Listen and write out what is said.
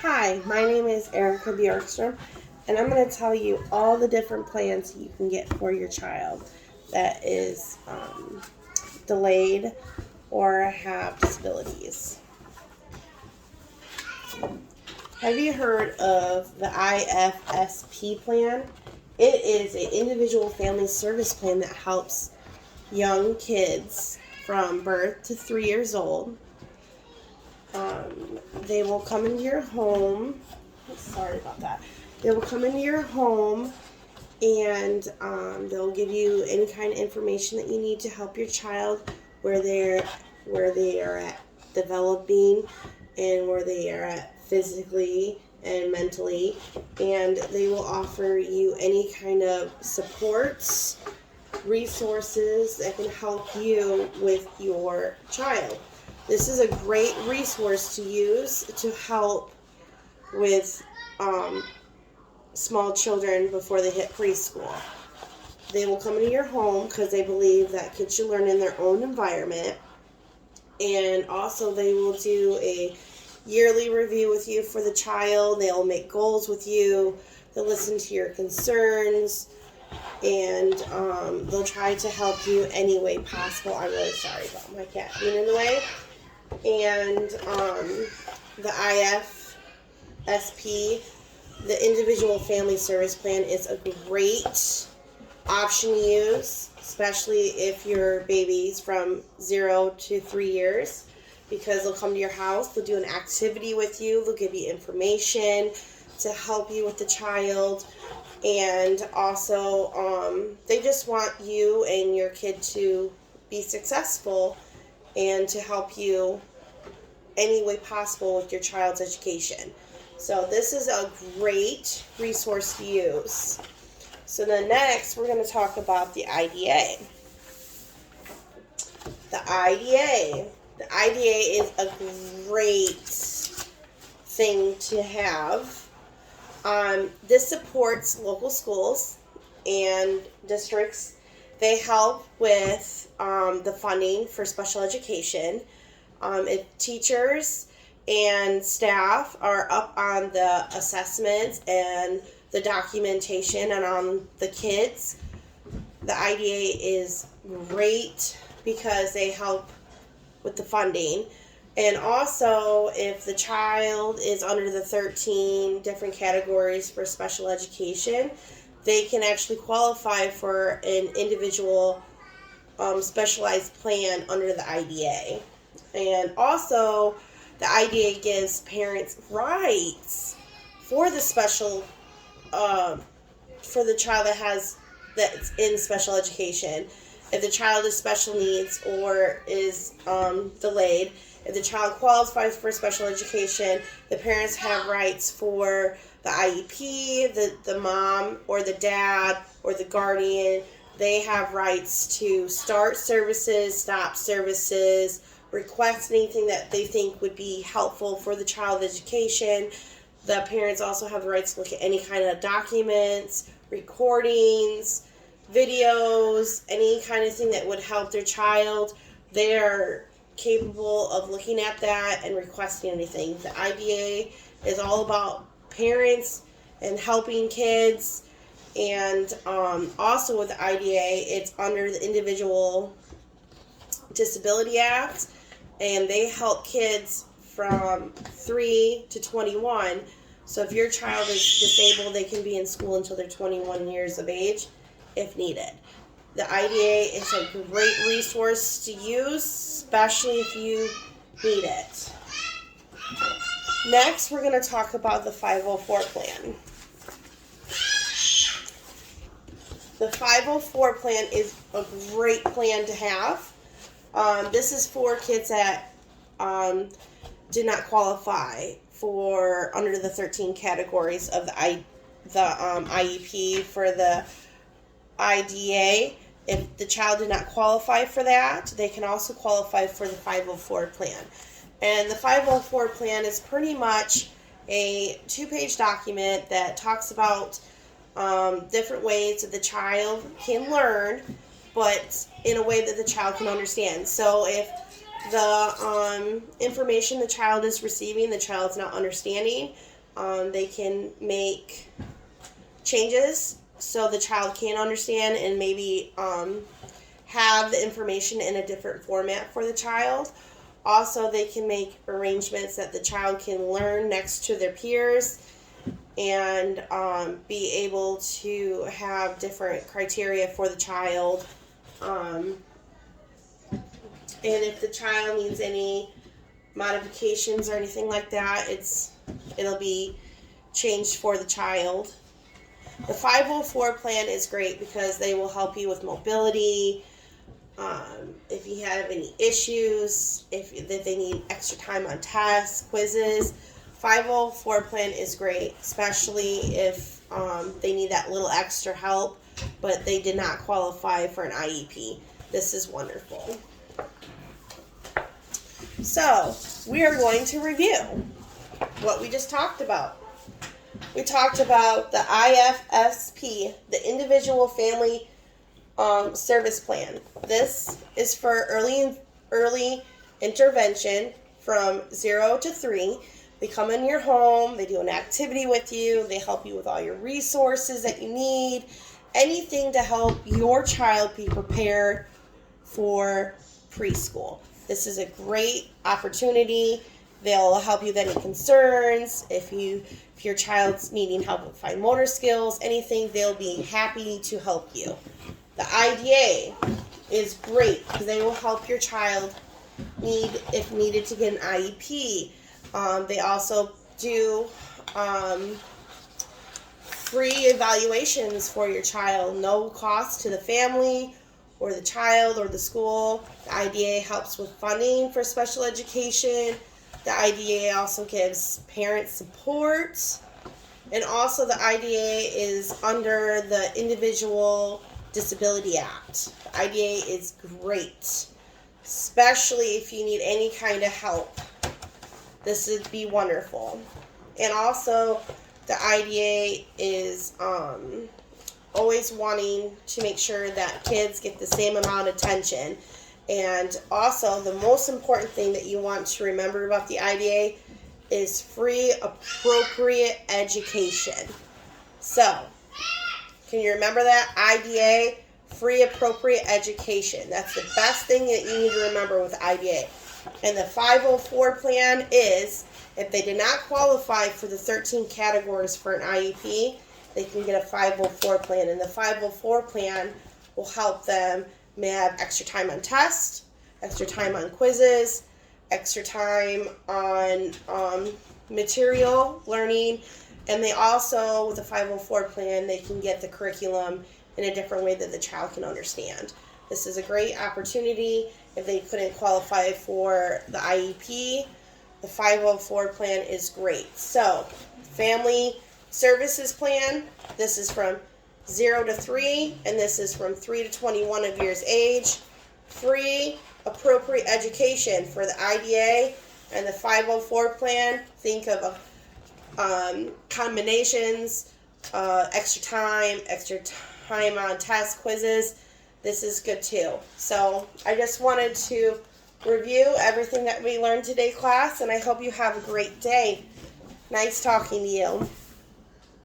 Hi, my name is Erica Bjorkstrom, and I'm going to tell you all the different plans you can get for your child that is delayed or have disabilities. Have you heard of the IFSP plan? It is an individual family service plan that helps young kids from birth to 3 years old. They will come into your home. Sorry about that. They will come into your home and they'll give you any kind of information that you need to help your child where they are at developing and where they are at physically and mentally, and they will offer you any kind of supports, resources that can help you with your child. This is a great resource to use to help with small children before they hit preschool. They will come into your home because they believe that kids should learn in their own environment. And also they will do a yearly review with you for the child. They'll make goals with you. They'll listen to your concerns. And they'll try to help you any way possible. I'm really sorry about my cat being in the way. And the IFSP, the Individual Family Service Plan, is a great option to use, especially if your baby's from 0 to 3 years, because they'll come to your house, they'll do an activity with you, they'll give you information to help you with the child, and also they just want you and your kid to be successful and to help you any way possible with your child's education. So this is a great resource to use. So then next, we're going to talk about the IDA. The IDA is a great thing to have. This supports local schools and districts. They help with the funding for special education. If teachers and staff are up on the assessments and the documentation and on the kids, the IDA is great because they help with the funding. And also, if the child is under the 13 different categories for special education, they can actually qualify for an individual specialized plan under the IDA. And also, the IDA gives parents rights for the special, for the child that's in special education. If the child is special needs or is delayed, if the child qualifies for special education, the parents have rights for the IEP, the mom or the dad or the guardian. They have rights to start services, stop services, request anything that they think would be helpful for the child's education. The parents also have the rights to look at any kind of documents, recordings, videos, any kind of thing that would help their child. They're capable of looking at that and requesting anything. The IDA is all about parents and helping kids. And also with the IDA, it's under the Individual Disability Act, and they help kids from 3 to 21. So if your child is disabled, they can be in school until they're 21 years of age if needed. The IDA is a great resource to use, especially if you need it. Next, we're going to talk about the 504 plan. The 504 plan is a great plan to have. This is for kids that did not qualify for under the 13 categories of the IEP for the IDA. If the child did not qualify for that, they can also qualify for the 504 plan. And the 504 plan is pretty much a 2-page document that talks about different ways that the child can learn, but in a way that the child can understand. So if the information the child is receiving, the child's not understanding, They can make changes so the child can understand and maybe have the information in a different format for the child. Also, they can make arrangements that the child can learn next to their peers and be able to have different criteria for the child. And if the child needs any modifications or anything like that, it'll be changed for the child. The 504 plan is great because they will help you with mobility. If you have any issues, if they need extra time on tests, quizzes, 504 plan is great, especially if they need that little extra help, but they did not qualify for an IEP. This is wonderful. So, we are going to review what we just talked about. We talked about the IFSP, the Individual Family Service Plan. This is for early intervention from 0 to 3. They come in your home, they do an activity with you, they help you with all your resources that you need, anything to help your child be prepared for preschool. This is a great opportunity. They'll help you with any concerns. If your child's needing help with fine motor skills, anything, they'll be happy to help you. The IDA is great because they will help your child if needed to get an IEP. They also do free evaluations for your child, no cost to the family or the child or the school. The IDA helps with funding for special education. The IDA also gives parent support. And also the IDA is under the Individual Disability Act. The IDA is great, especially if you need any kind of help. This would be wonderful. And also, the IDA is always wanting to make sure that kids get the same amount of attention. And also, the most important thing that you want to remember about the IDA is free, appropriate education. So, can you remember that? IDA, free, appropriate education. That's the best thing that you need to remember with IDA. And the 504 plan is, if they did not qualify for the 13 categories for an IEP, they can get a 504 plan. And the 504 plan will help them have extra time on tests, extra time on quizzes, extra time on material learning. And they also, with the 504 plan, they can get the curriculum in a different way that the child can understand. This is a great opportunity. If they couldn't qualify for the IEP, the 504 plan is great. So, Family Services Plan, this is from 0 to 3, and this is from 3 to 21 of years age. Free, appropriate education for the IDA and the 504 plan. Think of combinations, extra time on test quizzes. This is good too. So I just wanted to review everything that we learned today, class, and I hope you have a great day. Nice talking to you.